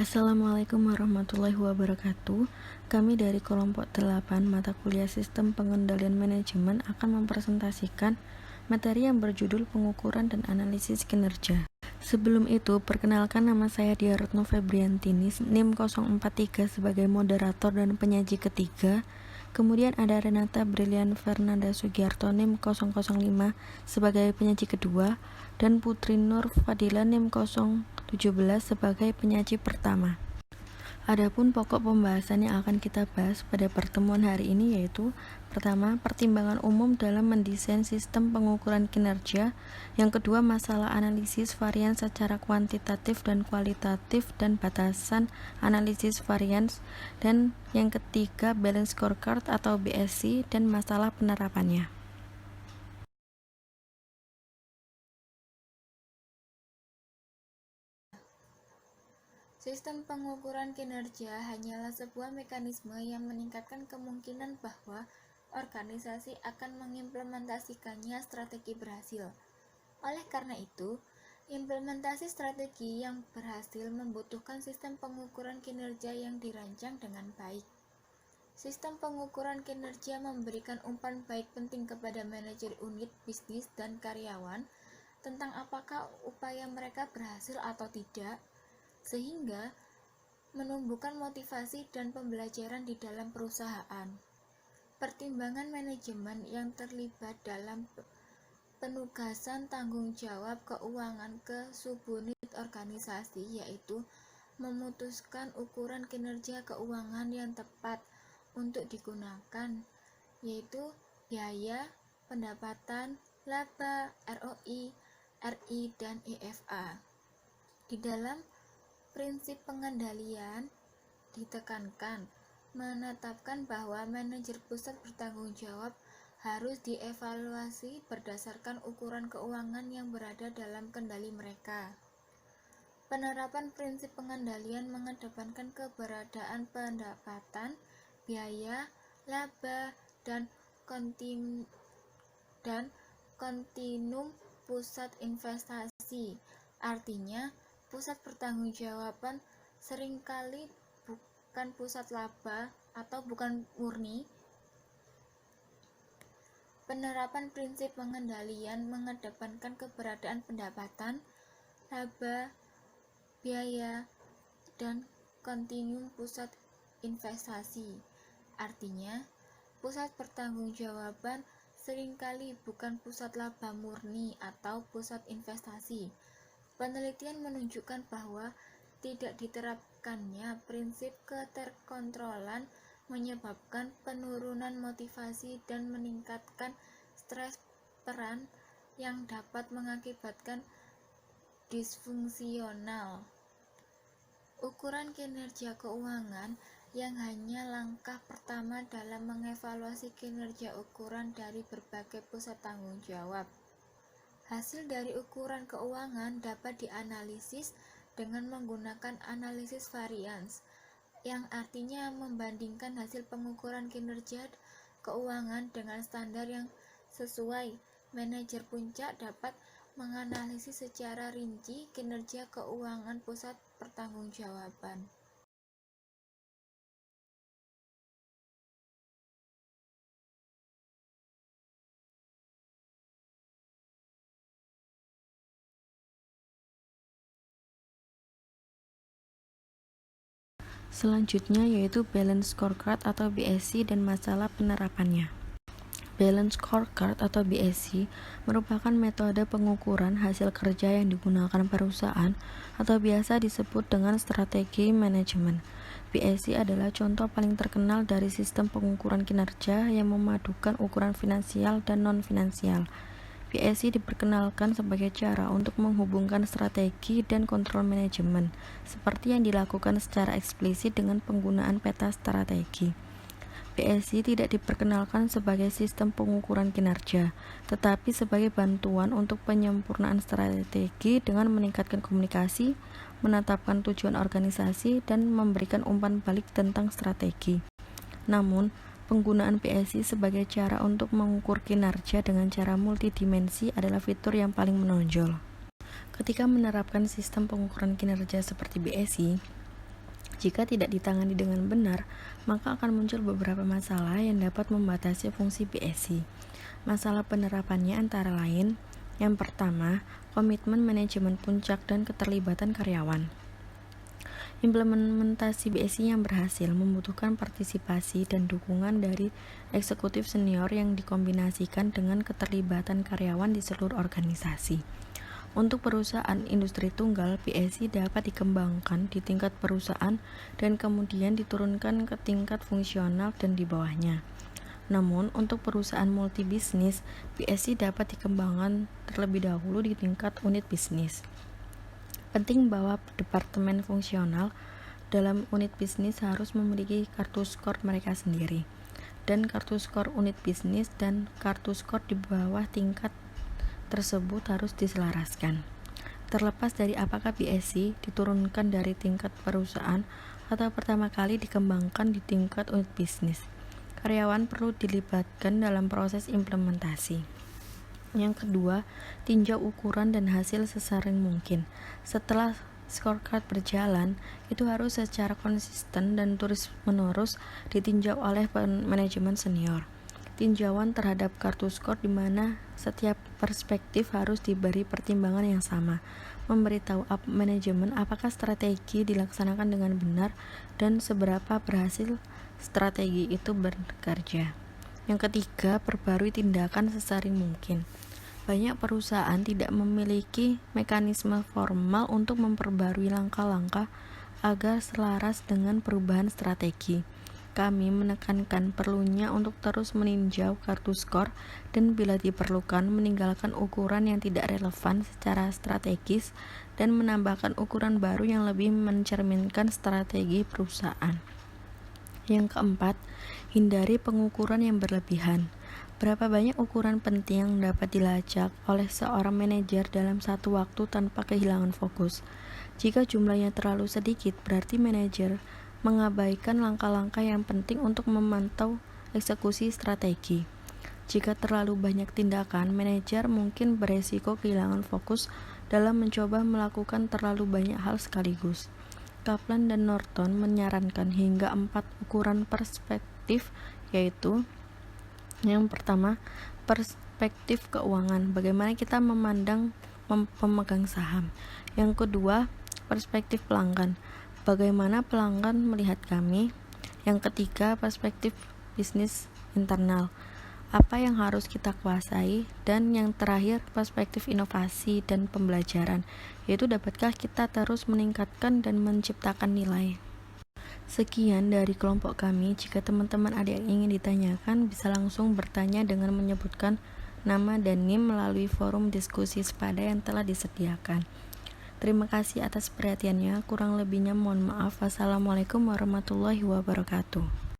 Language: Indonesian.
Assalamualaikum warahmatullahi wabarakatuh. Kami dari kelompok 8 mata kuliah Sistem Pengendalian Manajemen akan mempresentasikan materi yang berjudul Pengukuran dan Analisis Kinerja. Sebelum itu, perkenalkan, nama saya Dia Retno Febriantini, NIM 043 sebagai moderator dan penyaji ketiga. Kemudian ada Renata Brilian Fernanda Sugiarto NIM 005 sebagai penyaji kedua, dan Putri Nur Fadila NIM 017 sebagai penyaji pertama. Adapun pokok pembahasan yang akan kita bahas pada pertemuan hari ini yaitu: pertama, pertimbangan umum dalam mendesain sistem pengukuran kinerja; yang kedua, masalah analisis varian secara kuantitatif dan kualitatif dan batasan analisis varians; dan yang ketiga, balance scorecard atau BSC dan masalah penerapannya. Sistem pengukuran kinerja hanyalah sebuah mekanisme yang meningkatkan kemungkinan bahwa organisasi akan mengimplementasikannya strategi berhasil. Oleh karena itu, implementasi strategi yang berhasil membutuhkan sistem pengukuran kinerja yang dirancang dengan baik. Sistem pengukuran kinerja memberikan umpan baik penting kepada manajer unit bisnis dan karyawan tentang apakah upaya mereka berhasil atau tidak, sehingga menumbuhkan motivasi dan pembelajaran di dalam perusahaan. Pertimbangan manajemen yang terlibat dalam penugasan tanggung jawab keuangan ke subunit organisasi yaitu memutuskan ukuran kinerja keuangan yang tepat untuk digunakan, yaitu biaya, pendapatan, laba, ROI, RI, dan EFA. Di dalam prinsip pengendalian ditekankan menetapkan bahwa manajer pusat bertanggung jawab harus dievaluasi berdasarkan ukuran keuangan yang berada dalam kendali mereka. Penerapan prinsip pengendalian mengedepankan keberadaan pendapatan, biaya, laba, dan kontinum pusat investasi. Artinya, pusat pertanggungjawaban seringkali bukan pusat laba atau bukan murni. Penerapan prinsip pengendalian mengedepankan keberadaan pendapatan, laba, biaya, dan kontinum pusat investasi. Artinya, pusat pertanggungjawaban seringkali bukan pusat laba murni atau pusat investasi. Penelitian menunjukkan bahwa tidak diterapkannya prinsip keterkontrolan menyebabkan penurunan motivasi dan meningkatkan stres peran yang dapat mengakibatkan disfungsional. Ukuran kinerja keuangan yang hanya langkah pertama dalam mengevaluasi kinerja ukuran dari berbagai pusat tanggung jawab. Hasil dari ukuran keuangan dapat dianalisis dengan menggunakan analisis varians, yang artinya membandingkan hasil pengukuran kinerja keuangan dengan standar yang sesuai. Manajer puncak dapat menganalisis secara rinci kinerja keuangan pusat pertanggungjawaban. Selanjutnya yaitu balance scorecard atau BSC dan masalah penerapannya. Balance scorecard atau BSC merupakan metode pengukuran hasil kerja yang digunakan perusahaan atau biasa disebut dengan strategi manajemen. BSC adalah contoh paling terkenal dari sistem pengukuran kinerja yang memadukan ukuran finansial dan non-finansial. BSC diperkenalkan sebagai cara untuk menghubungkan strategi dan kontrol manajemen, seperti yang dilakukan secara eksplisit dengan penggunaan peta strategi. BSC tidak diperkenalkan sebagai sistem pengukuran kinerja, tetapi sebagai bantuan untuk penyempurnaan strategi dengan meningkatkan komunikasi, menetapkan tujuan organisasi, dan memberikan umpan balik tentang strategi. Namun, penggunaan BSC sebagai cara untuk mengukur kinerja dengan cara multidimensi adalah fitur yang paling menonjol. Ketika menerapkan sistem pengukuran kinerja seperti BSC, Jika tidak ditangani dengan benar, maka akan muncul beberapa masalah yang dapat membatasi fungsi BSI. Masalah penerapannya antara lain, yang pertama, komitmen manajemen puncak dan keterlibatan karyawan. Implementasi BSI yang berhasil membutuhkan partisipasi dan dukungan dari eksekutif senior yang dikombinasikan dengan keterlibatan karyawan di seluruh organisasi. Untuk perusahaan industri tunggal, BSI dapat dikembangkan di tingkat perusahaan dan kemudian diturunkan ke tingkat fungsional dan di bawahnya. Namun, untuk perusahaan multibisnis, BSI dapat dikembangkan terlebih dahulu di tingkat unit bisnis. Penting bahwa departemen fungsional dalam unit bisnis harus memiliki kartu skor mereka sendiri, dan kartu skor unit bisnis dan kartu skor di bawah tingkat tersebut harus diselaraskan. Terlepas dari apakah BSI diturunkan dari tingkat perusahaan atau pertama kali dikembangkan di tingkat unit bisnis, karyawan perlu dilibatkan dalam proses implementasi. Yang kedua, tinjau ukuran dan hasil sesering mungkin. Setelah scorecard berjalan, itu harus secara konsisten dan terus-menerus ditinjau oleh manajemen senior. Tinjauan terhadap kartu skor di mana setiap perspektif harus diberi pertimbangan yang sama, memberitahu manajemen apakah strategi dilaksanakan dengan benar dan seberapa berhasil strategi itu bekerja. Yang ketiga, perbarui tindakan sesering mungkin. Banyak perusahaan tidak memiliki mekanisme formal untuk memperbarui langkah-langkah agar selaras dengan perubahan strategi. Kami menekankan perlunya untuk terus meninjau kartu skor dan bila diperlukan meninggalkan ukuran yang tidak relevan secara strategis dan menambahkan ukuran baru yang lebih mencerminkan strategi perusahaan. Yang keempat, hindari pengukuran yang berlebihan. Berapa banyak ukuran penting yang dapat dilacak oleh seorang manajer dalam satu waktu tanpa kehilangan fokus? Jika jumlahnya terlalu sedikit, berarti manajer mengabaikan langkah-langkah yang penting untuk memantau eksekusi strategi. Jika terlalu banyak tindakan, manajer mungkin beresiko kehilangan fokus dalam mencoba melakukan terlalu banyak hal sekaligus. Kaplan dan Norton menyarankan hingga 4 ukuran perspektif, yaitu yang pertama, perspektif keuangan, bagaimana kita memandang pemegang saham. Yang kedua, perspektif pelanggan, bagaimana pelanggan melihat kami. Yang ketiga, perspektif bisnis internal, apa yang harus kita kuasai. Dan yang terakhir, perspektif inovasi dan pembelajaran, yaitu dapatkah kita terus meningkatkan dan menciptakan nilai. Sekian dari kelompok kami. Jika teman-teman ada yang ingin ditanyakan, bisa langsung bertanya dengan menyebutkan nama dan NIM melalui forum diskusi sepada yang telah disediakan. Terima kasih atas perhatiannya. Kurang lebihnya mohon maaf. Wassalamualaikum warahmatullahi wabarakatuh.